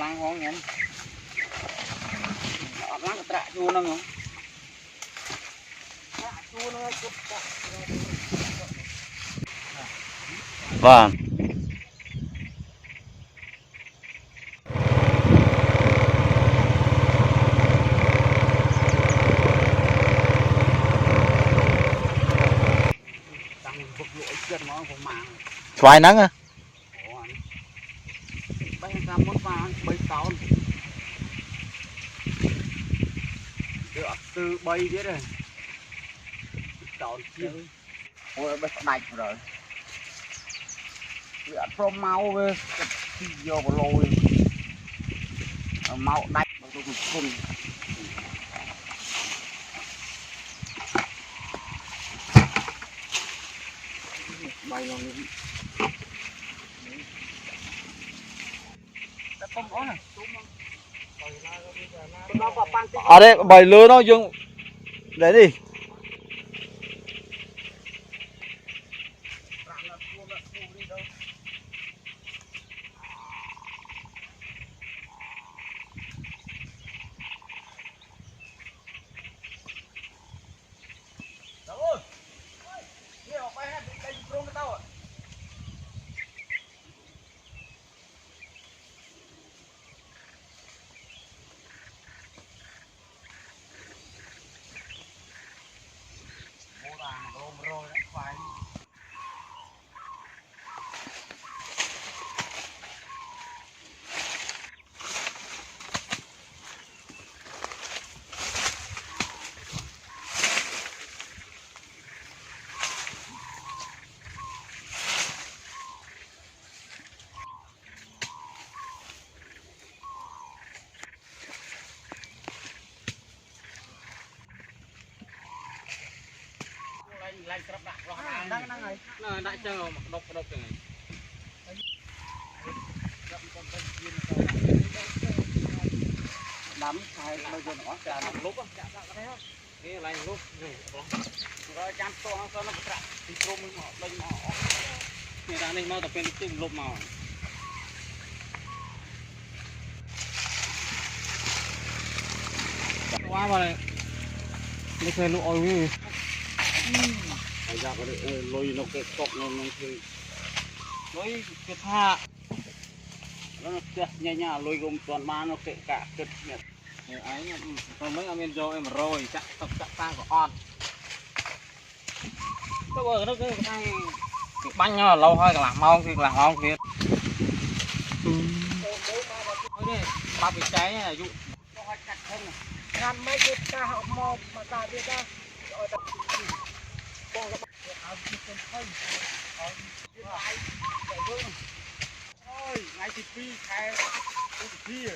lang hoang nhỉ lang cái trạ chua nó không vâng xoài nắng á bay ra món pha bay tàu được từ bay biết rồi tàu chiên ôi bay đạch rồi việc from mau về vô vào lôi mau đạch vào tôi cùng bay nó lên ở đây bầy lứa nó dương đấy đi đại chân rồi độc độc này đắm hay bây giờ nó trả làm lúc á cái này lúc rồi chăm to nó nó trả thì trôm nó lên nó người ta này mau tập bên cái lúc màu quá mà nàyไม่เคยรู้เอาอยู่ไอ้ยาก็เลยลอยนกเกตกนกคือลอยเกตผ้าแล้วนกเกตเนี่ยลอยกลมตอนมานกเกตกะเกตเนี่ยไอ้เนี่ยตอนไม่เอาเงินโยเอ็มโรยจะตกจะตั้งก็อ่อนก็เออnó cứตั้งbánh nó lâu hơi làm ngon thì làm ngon thiệt đây ba bị cháy này dụ làm mấy cái ta học mò mà ta biết ra rồi ta con nó áo chỉ cần thay lại để vương ôi ngay thì phi khai phi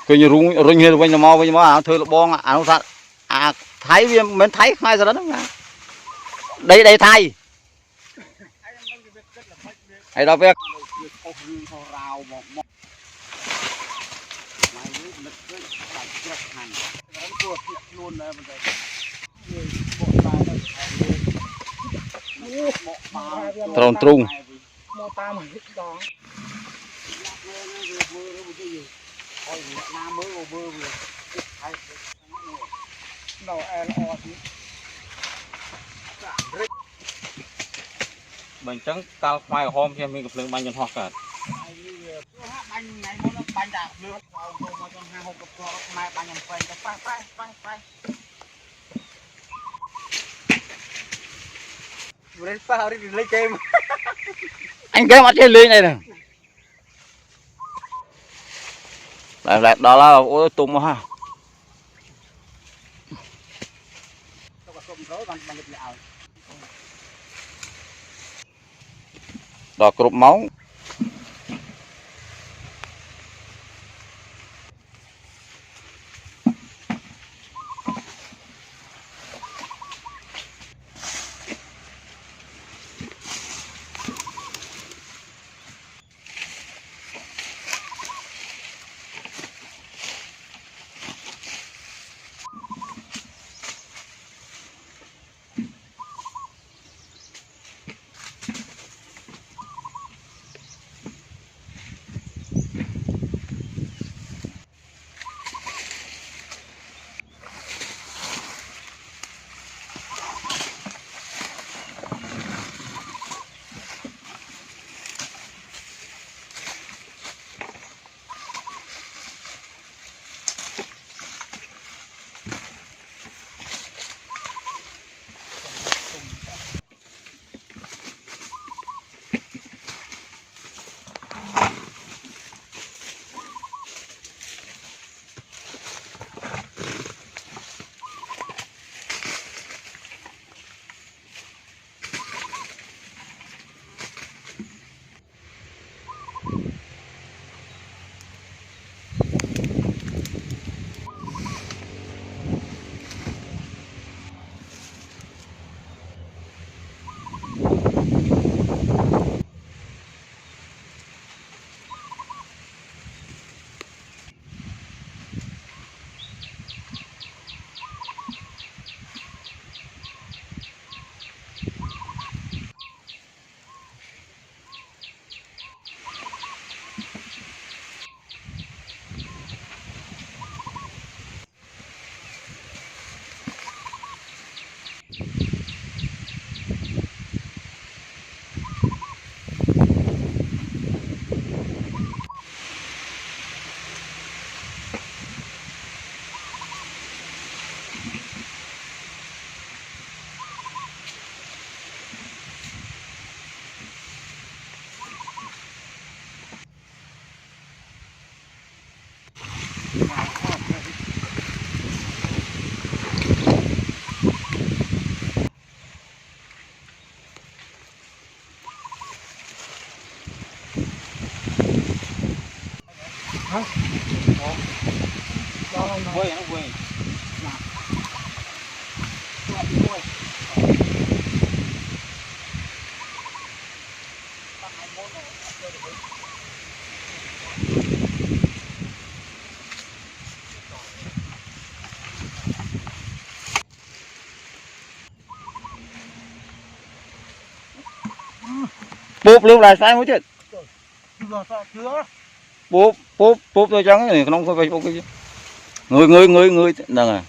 cứ như rung như bên mò áo thôi là bong áo thật à thấy viêm mình thấy khai rồi đó đây đây thay hay đâu biết tròn trung mình trắng cao khoai hôm kia mình gặp lượng bánh nhân hoa cả bánh này nó bánh đạp nước hôm mà trong 2 hôm gặp mai bánh nhân phèn cho phai vừa sao đi lấy kem anh cái mắt trên lưới này nè lại đó là ô tung ha đỏ cột máu bốp luôn lại sai mới chết Chưa sao chưa. bốp tôi trắng này không có phải bốp cái người đang à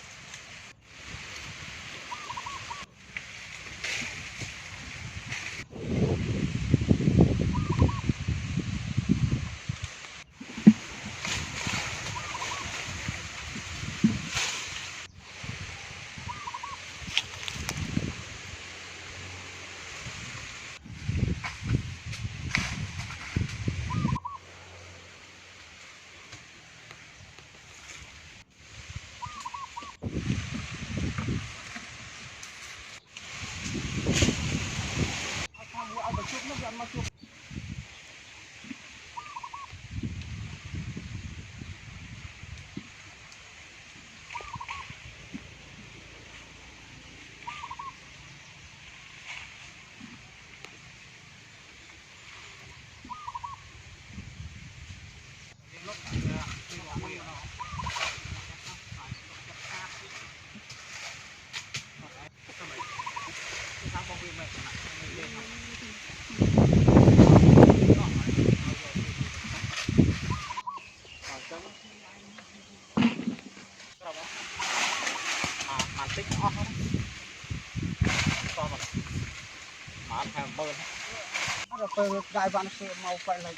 tích óc không? Mà ăn thèm bơn. Nó rồi đại vạn sự màu quay lại.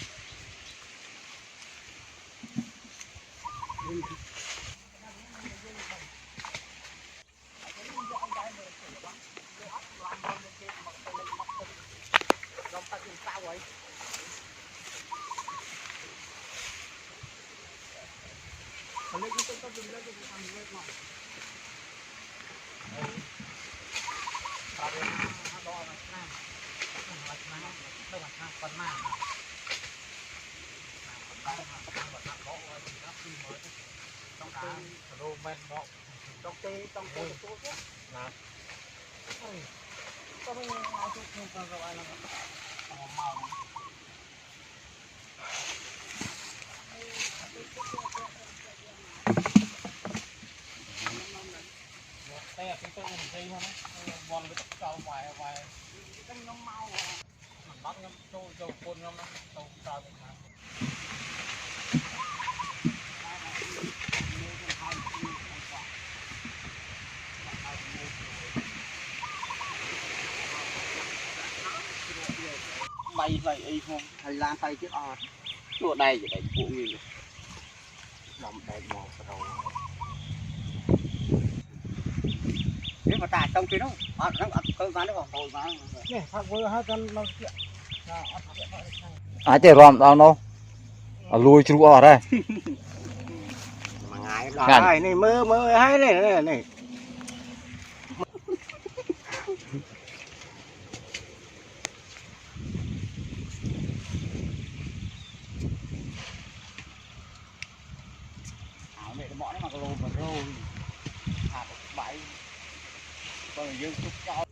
Bay lại ấy không, hay lan tay chiếc ọt, chỗ đây chỉ để phụ mình được, làm đẹp màu đầu. Nếu mà tạt trong kia đó, nó cơ bán nó còn hồi bán. Nè, thằng vừa hai con nó chuyện, ai chơi rom đâu đâu lùi chú ở đây mà ngài đó này mơ hay này. Mẹ bọn nó mà cái lô mà rồi, thả bãi, còn dương chúc cho.